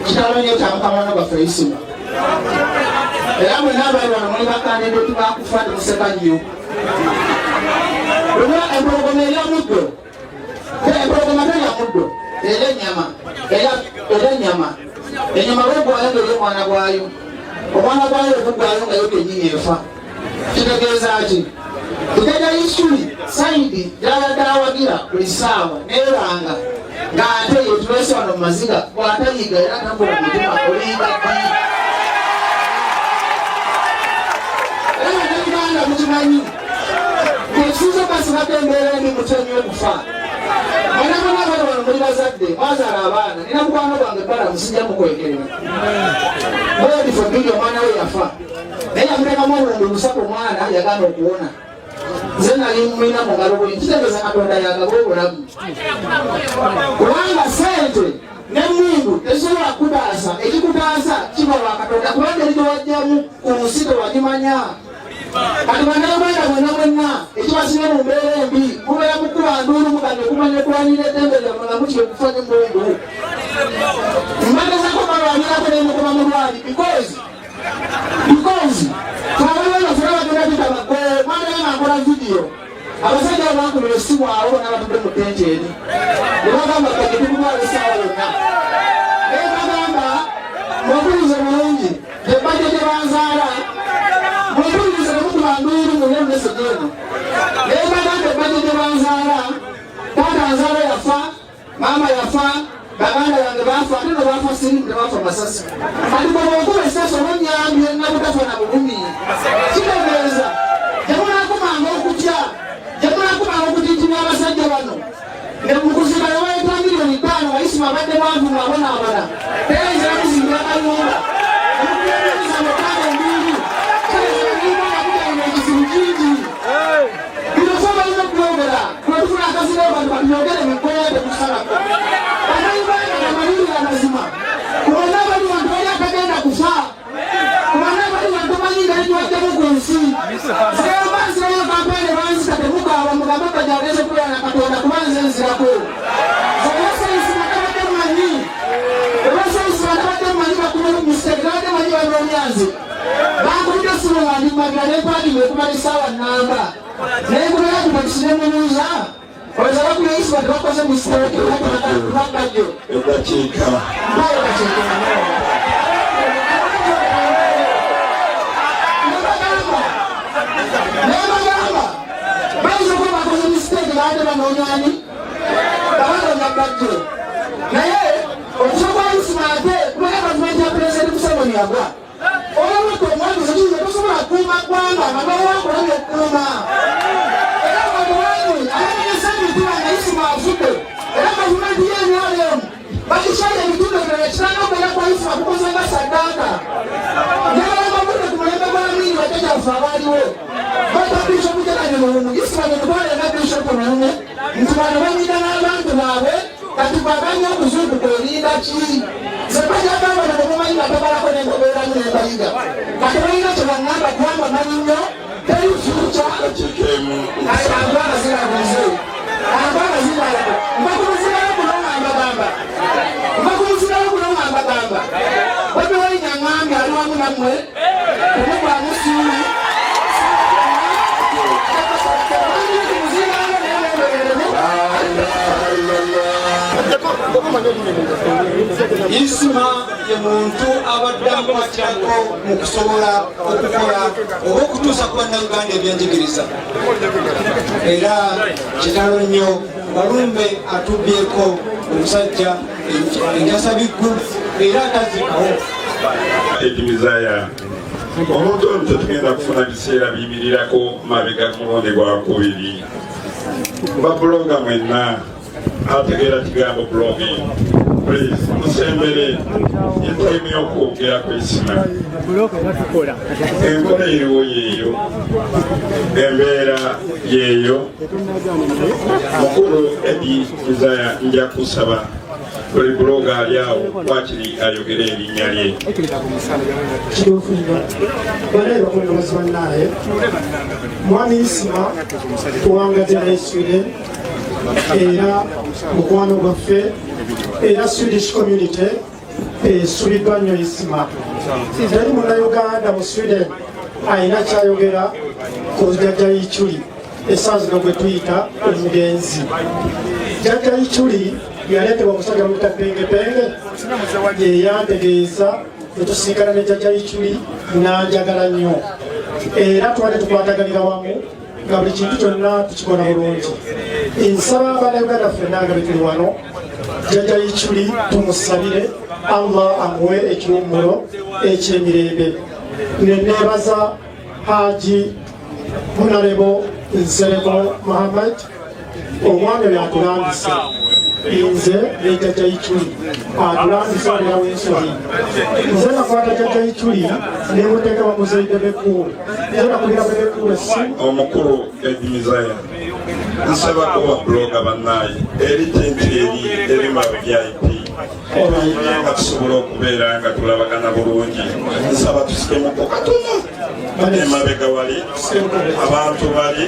Kitalonyo kya Mukama gwaffe Isima. Era mwenna abali wano muli bakandideti bakufa temuseka nnyo. Olwo empologoma erya muddo. Empologoma terya muddo. Era ennyama. Era ennyama. Ennyama bwegwayo ng'eri omwana gwayo. Omwana gwayo ogugwayo nga yo kennyini efa. Kitegeeza ki? Tuteja Isuli sayidi gy'abadde awagira buli ssaawa neeranga ng'ate yetuleese wano mu maziga bw'atayiga era tambula mu mutima olinga ddi. Era Bannayuganda mukimanyi ng'ekisinza okasibaako embeera embi mutenyi okufa. Mwana abali wano muli bazadde mwazaala abaana nina mukwano gwange bbala musijja mukwekerera. Bwedife bbiri omwana we yafa naye yamutekamu obulundu lusatu omwana yagaana okuwona. Nze nali mumina mu ngalo buli kitegeeza Katonda yagaba obulamu. Kubanga ssente n'emmundu tezisobola kutaasa, ekikutaasa kiba lwa Katonda kubanga eri gyewajjamu ku nsi tewagimanya. Kati Bannayuganda mwenna mwenna ekibasinga mu mbeera embi mubeera mukuba nduulu mugane okumanya okulwanira eddembe lyammwe nga mutya okufa n'embundu. Mbagezaako balwanirako n'emukuba mu lwali because twabaliwo funa bagenda tutabagwe mwana ye nankola vidiyo abasajja abankulira essimu awo n'abatudde mu tenti eri ne bagamba kage tukutwala essaawa yonna naye bagamba mwempulirize bulungi ebbaje gye banzaala mwempulirize ne mukuba nduulu mune emesegi eno naye bagamba ebbaje gye banzaala taata nzaala yafa maama yafa baganda yange bafa ate nebafa sirimu tebafa masasi kati bw'okuba esasi obanyambye nabutafa na bulumi kitegeeza gyemunakumanga okutya gyemunakumanga okutiitimya abasajja bano ne mukuzimba ne baleeta miliyoni 5 Waisima abadde mwanvu ngabonaabona tereeza muzimbira amayumba omukuyiriza mukaaga embiiri kaleeakujaina ekizibu kingi bino fe balina okwogera kwetufuna akazina bantu batunyogere mikwera tetusalako. Bannayuganda amalirira mazima kubonna abali wantu bali akagenda kufa kubonna abali wantu manyi nga ligiwajjamu ku nsi zeyambanzirayo kampaani banzita temukaaba mugambe kajageze kubeera na Katonda kuba nze nzirako zebasayisibwa tabadde mumanyi ebasayisibwa tabadde mumanyi bakuba mistake tabadde manyi balonyanze bankubidde essimu nga ndimmagira nempaadinga ekumala essaawa nnamba naye kubeera tubakinemubuuza oza bakula Isima tebakoze mistake bakajjo edakiika mbayo dakiika nebagamba bayinza okuba bakoze mistake baate banoonyani babanonya bajjo naye okufa kwa Isima ate kubanga gavumenti ya Pulezidenti Museveni agwa olwekko omwanguzi kiyinza tosobola kukuuma ggwanga nga bawakulabye okukuuma era abantu bangi abamenyesa emitima nga Isima afudde era gavumenti y'ebyalemu bakikyaye ebitundu ebirala ekiranga okubeera kwa Isima kukoze nga saddaaka nebalababudde ku mulembe gw'abamingi bajjajjaffe abaaliwo bata Bishop Gerald Muwumu Isima ne mutwale nga Bishop Muwumu nti bano banyita n'abantu baabwe kati baganya okuzuukuka erinda ki zebajagamba nemumanyi nga tabalako nengobeeramu nembayiga kati balina kyebaŋŋamba kubanga manyi nnyo terifuuca abantu abaziraguze abantu abazirago mbakumuzirayo kuno nga mbagamba wabbe walinya ŋŋambye ali wamu nammwe temugwamu suuli Isima ye muntu abadde akwatirako mu kusobola okukola oba okutuusa ku Bannayuganda ebyenjigiriza era kitalo nnyo Balumbe atubyeko omusajja enjasa biggu era atazikawo ekimizaya omuntu ono tetugenda kufuna biseera biyimirirako mabega mulundi gwakubiri babuloga mwenna ategeera kigambo blogging please musembere yetaimu y'okwogera ku Isima enkola eriwo yeeyo embeera yeeyo mukulu Edi Isaya nja kusaba buli buloga ali awo wakiri ayogere erinnya lye baleeba kulinamuzi bannaye mwami Isima tuwangatira Sweden era mukwano gwaffe era Swedish community esubiddwa nnyo isima. Teri munnayuganda mu Sweden alina kyayogera ku jjajja Ichuli essaawa zino gwe tuyita omugenzi. Jjajja Ichuli yaleetebwa omusajja muyita Pengepenge, yeyantegeeza netusinkana ne jjajja Ichuli n'anjagala nnyo, era twali tukwataganira wamu nga buli kintu kyonna tukikola bulungi. Nsaba bannayuganda ffenna nga betuli wano, jjajja Ichuli tumusabire Allah amuwe ekiwummulo eky'emirembe. Neneebaza Haji Honorable Nsereko Muhammad, omwami oyo atulambise, nze ne jjajja Ichuli atulambise olera w'ensoli. Nze nakwata jjajja Ichuli ne muteeka bamuzaide b'ekkuulu, nze nakulira b'ekkuulu essimu. Omukulu Edmizaya nsabako babloga bannaye eri tenti eri ma VIP nga tusobola okubeera nga tulabagana bulungi. Nsaba tusikemu katono emabega wali abantu bali